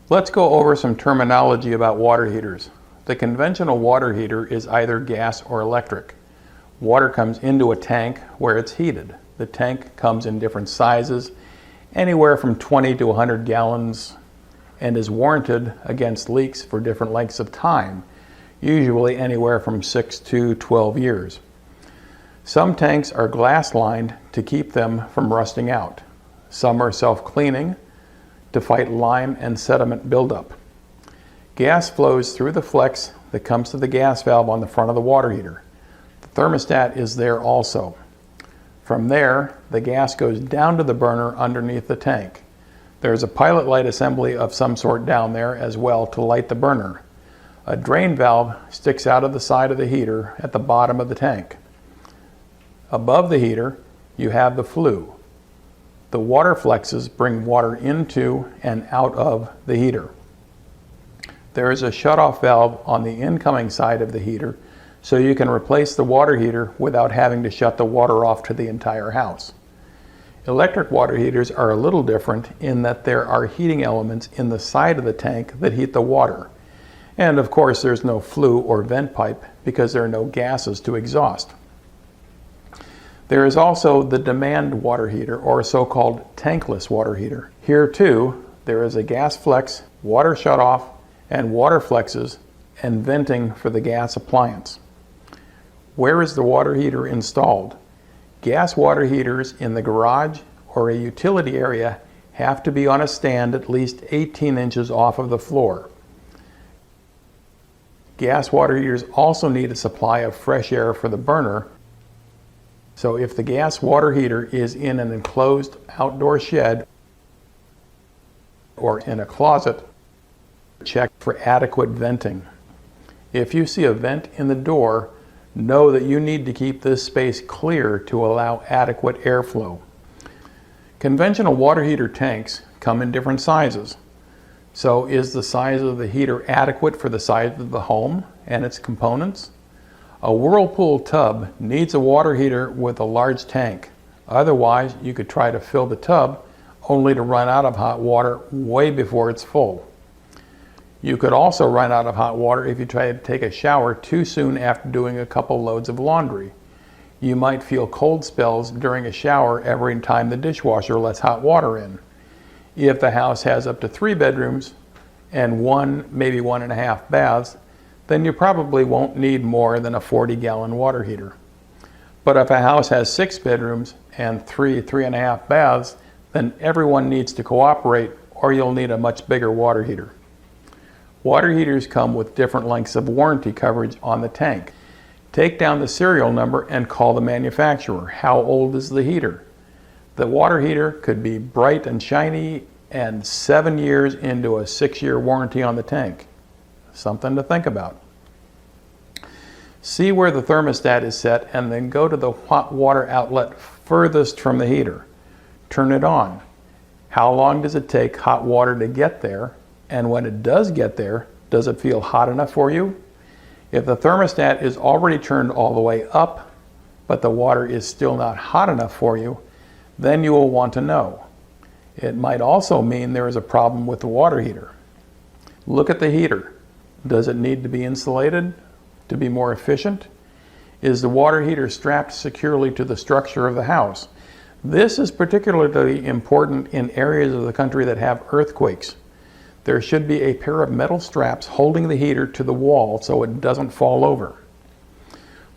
Let's go over some terminology about water heaters. The conventional water heater is either gas or electric. Water comes into a tank where it's heated. The tank comes in different sizes, anywhere from 20 to 100 gallons, and is warranted against leaks for different lengths of time, usually anywhere from 6 to 12 years. Some tanks are glass lined to keep them from rusting out. Some are self-cleaning to fight lime and sediment buildup. Gas flows through the flex that comes to the gas valve on the front of the water heater. The thermostat is there also. From there, the gas goes down to the burner underneath the tank. There's a pilot light assembly of some sort down there as well to light the burner. A drain valve sticks out of the side of the heater at the bottom of the tank. Above the heater, you have the flue. The water flexes bring water into and out of the heater. There is a shutoff valve on the incoming side of the heater, so you can replace the water heater without having to shut the water off to the entire house. Electric water heaters are a little different in that there are heating elements in the side of the tank that heat the water. And of course, there's no flue or vent pipe because there are no gases to exhaust. There is also the demand water heater, or a so-called tankless water heater. Here too, there is a gas flex, water shutoff, and water flexes and venting for the gas appliance. Where is the water heater installed? Gas water heaters in the garage or a utility area have to be on a stand at least 18 inches off of the floor. Gas water heaters also need a supply of fresh air for the burner. So if the gas water heater is in an enclosed outdoor shed or in a closet, check for adequate venting. If you see a vent in the door, know that you need to keep this space clear to allow adequate airflow. Conventional water heater tanks come in different sizes. So is the size of the heater adequate for the size of the home and its components? A whirlpool tub needs a water heater with a large tank. Otherwise, you could try to fill the tub only to run out of hot water way before it's full. You could also run out of hot water if you try to take a shower too soon after doing a couple loads of laundry. You might feel cold spells during a shower every time the dishwasher lets hot water in. If the house has up to 3 bedrooms and 1, maybe 1.5 baths, then you probably won't need more than a 40-gallon water heater. But if a house has 6 bedrooms and 3.5 baths, then everyone needs to cooperate or you'll need a much bigger water heater. Water heaters come with different lengths of warranty coverage on the tank. Take down the serial number and call the manufacturer. How old is the heater? The water heater could be bright and shiny and 7 years into a 6-year warranty on the tank. Something to think about. See where the thermostat is set and then go to the hot water outlet furthest from the heater. Turn it on. How long does it take hot water to get there? And when it does get there, does it feel hot enough for you? If the thermostat is already turned all the way up, but the water is still not hot enough for you, then you will want to know. It might also mean there is a problem with the water heater. Look at the heater. Does it need to be insulated to be more efficient? Is the water heater strapped securely to the structure of the house? This is particularly important in areas of the country that have earthquakes. There should be a pair of metal straps holding the heater to the wall so it doesn't fall over.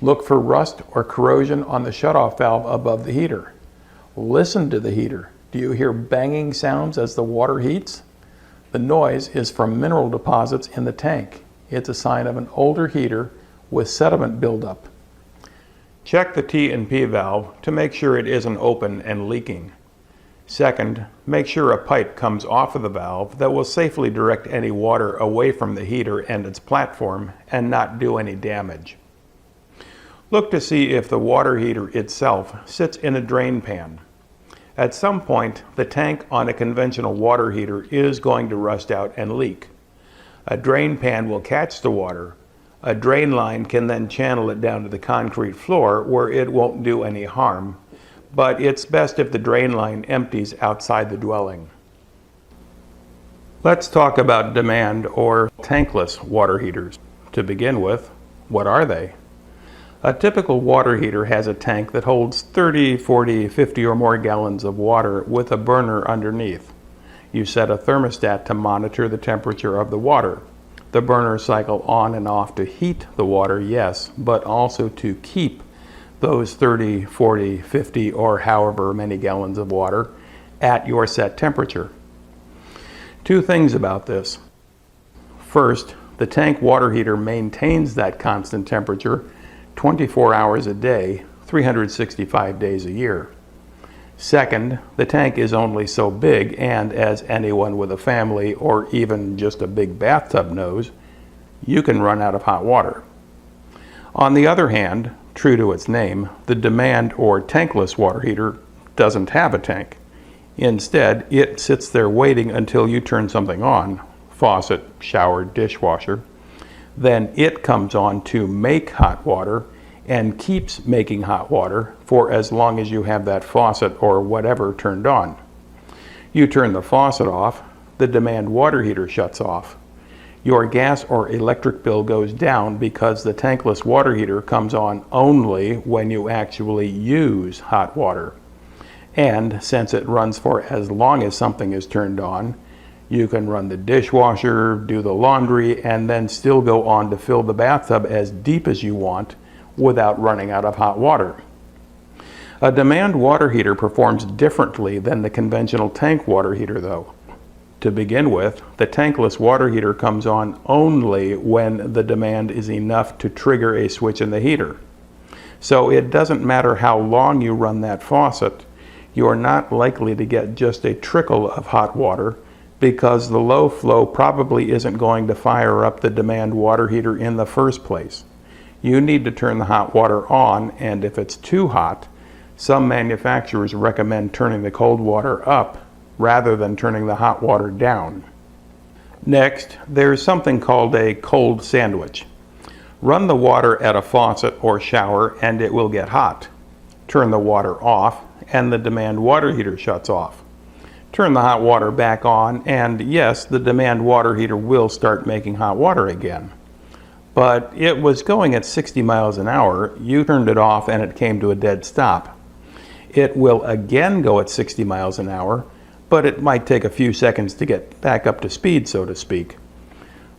Look for rust or corrosion on the shutoff valve above the heater. Listen to the heater. Do you hear banging sounds as the water heats? The noise is from mineral deposits in the tank. It's a sign of an older heater with sediment buildup. Check the T&P valve to make sure it isn't open and leaking. Second, make sure a pipe comes off of the valve that will safely direct any water away from the heater and its platform and not do any damage. Look to see if the water heater itself sits in a drain pan. At some point, the tank on a conventional water heater is going to rust out and leak. A drain pan will catch the water. A drain line can then channel it down to the concrete floor where it won't do any harm, but it's best if the drain line empties outside the dwelling. Let's talk about demand or tankless water heaters. To begin with, what are they? A typical water heater has a tank that holds 30, 40, 50 or more gallons of water with a burner underneath. You set a thermostat to monitor the temperature of the water. The burners cycle on and off to heat the water, yes, but also to keep those 30, 40, 50 or however many gallons of water at your set temperature. Two things about this. First, the tank water heater maintains that constant temperature 24 hours a day, 365 days a year. Second, the tank is only so big, and as anyone with a family or even just a big bathtub knows, you can run out of hot water. On the other hand, true to its name, the demand or tankless water heater doesn't have a tank. Instead, it sits there waiting until you turn something on, faucet, shower, dishwasher. Then it comes on to make hot water and keeps making hot water for as long as you have that faucet or whatever turned on. You turn the faucet off, the demand water heater shuts off. Your gas or electric bill goes down because the tankless water heater comes on only when you actually use hot water. And since it runs for as long as something is turned on, you can run the dishwasher, do the laundry, and then still go on to fill the bathtub as deep as you want without running out of hot water. A demand water heater performs differently than the conventional tank water heater though. To begin with, the tankless water heater comes on only when the demand is enough to trigger a switch in the heater. So it doesn't matter how long you run that faucet, you are not likely to get just a trickle of hot water because the low flow probably isn't going to fire up the demand water heater in the first place. You need to turn the hot water on, and if it's too hot, some manufacturers recommend turning the cold water up rather than turning the hot water down. Next, there's something called a cold sandwich. Run the water at a faucet or shower and it will get hot. Turn the water off and the demand water heater shuts off. Turn the hot water back on and yes, the demand water heater will start making hot water again. But it was going at 60 miles an hour, you turned it off and it came to a dead stop. It will again go at 60 miles an hour, but it might take a few seconds to get back up to speed, so to speak.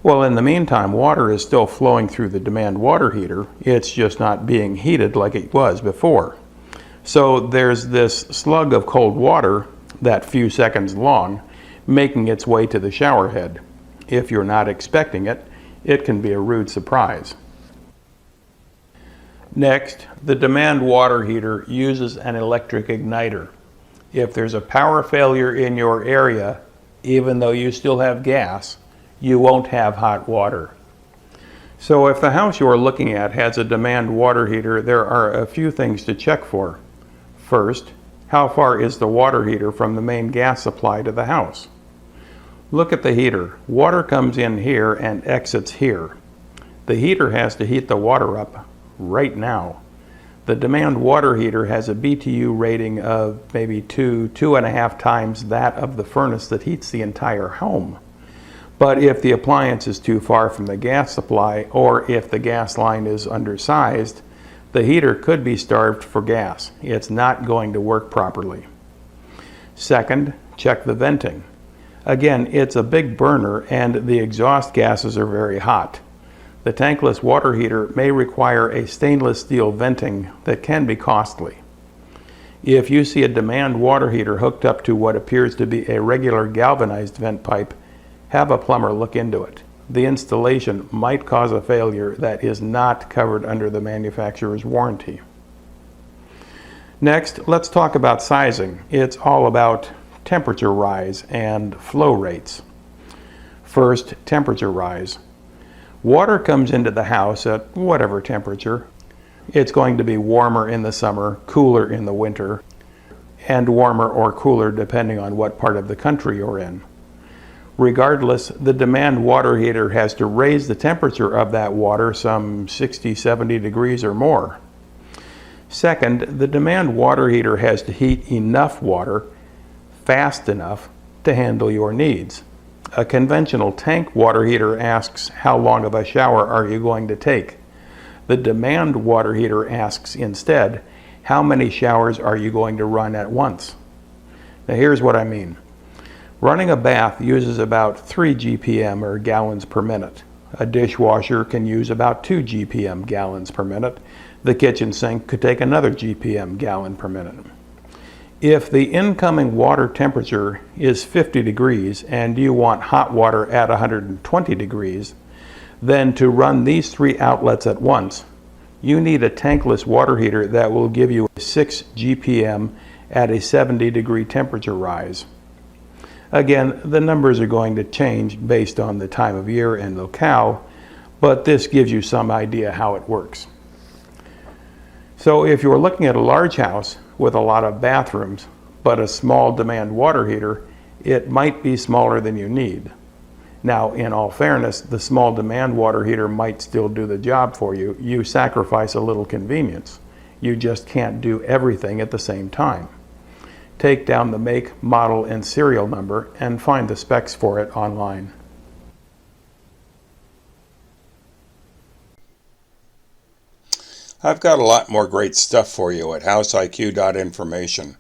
Well, in the meantime, water is still flowing through the demand water heater, it's just not being heated like it was before. So there's this slug of cold water, that few seconds long, making its way to the shower head. If you're not expecting it, it can be a rude surprise. Next, the demand water heater uses an electric igniter. If there's a power failure in your area, even though you still have gas, you won't have hot water. So if the house you are looking at has a demand water heater, there are a few things to check for. First, how far is the water heater from the main gas supply to the house? Look at the heater. Water comes in here and exits here. The heater has to heat the water up right now. The demand water heater has a BTU rating of maybe 2.5 times that of the furnace that heats the entire home. But if the appliance is too far from the gas supply or if the gas line is undersized, the heater could be starved for gas. It's not going to work properly. Second, check the venting. Again, it's a big burner and the exhaust gases are very hot. The tankless water heater may require a stainless steel venting that can be costly. If you see a demand water heater hooked up to what appears to be a regular galvanized vent pipe, have a plumber look into it. The installation might cause a failure that is not covered under the manufacturer's warranty. Next, let's talk about sizing. It's all about temperature rise and flow rates. First, temperature rise. Water comes into the house at whatever temperature. It's going to be warmer in the summer, cooler in the winter, and warmer or cooler depending on what part of the country you're in. Regardless, the demand water heater has to raise the temperature of that water some 60, 70 degrees or more. Second, the demand water heater has to heat enough water fast enough to handle your needs. A conventional tank water heater asks, how long of a shower are you going to take? The demand water heater asks instead, how many showers are you going to run at once? Now here's what I mean. Running a bath uses about 3 GPM or gallons per minute. A dishwasher can use about 2 GPM gallons per minute. The kitchen sink could take another GPM gallon per minute. If the incoming water temperature is 50 degrees and you want hot water at 120 degrees, then to run these 3 outlets at once, you need a tankless water heater that will give you 6 GPM at a 70 degree temperature rise. Again, the numbers are going to change based on the time of year and locale, but this gives you some idea how it works. So if you're looking at a large house with a lot of bathrooms, but a small demand water heater, it might be smaller than you need. Now, in all fairness, the small demand water heater might still do the job for you. You sacrifice a little convenience. You just can't do everything at the same time. Take down the make, model, and serial number and find the specs for it online. I've got a lot more great stuff for you at houseiq.information.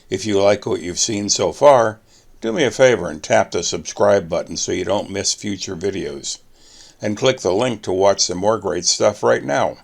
If you like what you've seen so far, do me a favor and tap the subscribe button so you don't miss future videos. And click the link to watch some more great stuff right now.